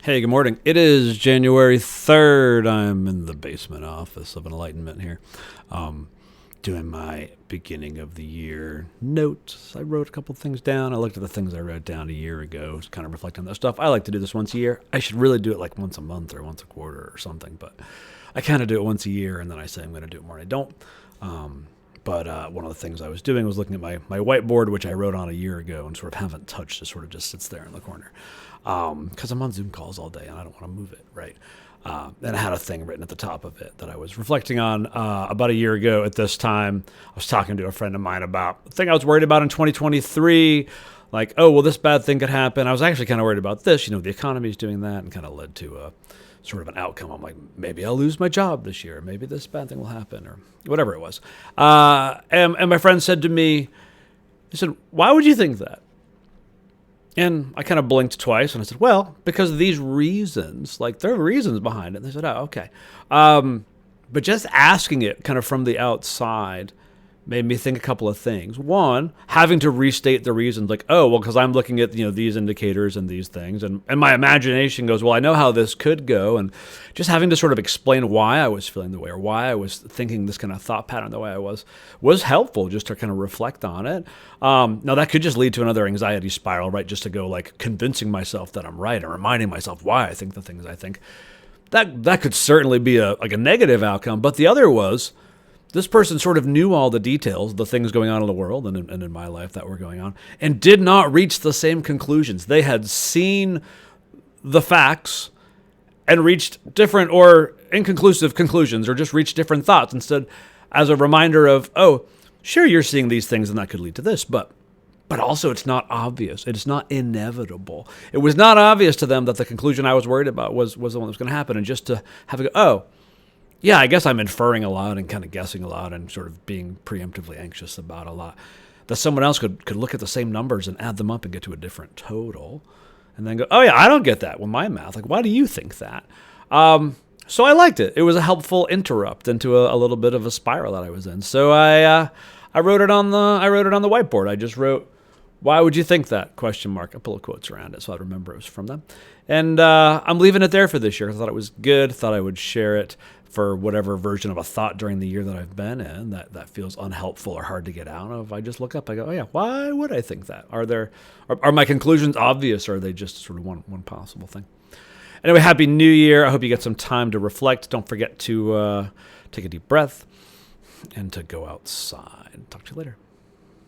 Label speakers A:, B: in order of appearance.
A: Hey, good morning. It is January 3rd. I'm in the basement office of Enlightenment here, um, doing my beginning of the year notes. I wrote a couple things down. I looked at the things I wrote down a year ago, kind of reflecting on that stuff. I like to do this once a year. I should really do it like once a month or once a quarter or something, but I kind of do it once a year and then I say I'm going to do it more and I don't. But one of the things I was doing was looking at my whiteboard, which I wrote on a year ago and sort of haven't touched. It sort of just sits there in the corner because I'm on Zoom calls all day and I don't want to move it, right? And I had a thing written at the top of it that I was reflecting on about a year ago at this time. I was talking to a friend of mine about the thing I was worried about in 2023. Like, oh, well, this bad thing could happen. I was actually kind of worried about this. The economy is doing that, and kind of led to a sort of an outcome. I'm like, maybe I'll lose my job this year. Maybe this bad thing will happen, or whatever it was. And my friend said to me, he said, why would you think that? And I kind of blinked twice and I said, well, because of these reasons, like there are reasons behind it. And they said, oh, okay. But just asking it kind of from the outside made me think a couple of things. One, having to restate the reasons, like, oh, well, because I'm looking at these indicators and these things, and my imagination goes, well, I know how this could go, and just having to sort of explain why I was feeling the way or why I was thinking this kind of thought pattern the way I was helpful just to kind of reflect on it. Now that could just lead to another anxiety spiral, right? Just to go like convincing myself that I'm right and reminding myself why I think the things I think. That could certainly be a negative outcome, but the other was, this person sort of knew all the details, the things going on in the world and in my life that were going on, and did not reach the same conclusions. They had seen the facts and reached different or inconclusive conclusions, or just reached different thoughts instead, as a reminder of, oh, sure, you're seeing these things and that could lead to this, but also it's not obvious. It's not inevitable. It was not obvious to them that the conclusion I was worried about was the one that was going to happen, and just to have it go, oh, yeah, I guess I'm inferring a lot and kind of guessing a lot and sort of being preemptively anxious about a lot. That someone else could look at the same numbers and add them up and get to a different total, and then go, oh yeah, I don't get that with my math. Like, why do you think that? So I liked it. It was a helpful interrupt into a little bit of a spiral that I was in. So I wrote it on the whiteboard. I just wrote, why would you think that? Question mark. I pull a quotes around it so I remember it was from them. And I'm leaving it there for this year. I thought it was good. Thought I would share it for whatever version of a thought during the year that I've been in that feels unhelpful or hard to get out of. I just look up, I go, oh yeah, why would I think that? Are my conclusions obvious, or are they just sort of one possible thing? Anyway, Happy New Year. I hope you get some time to reflect. Don't forget to take a deep breath and to go outside. Talk to you later.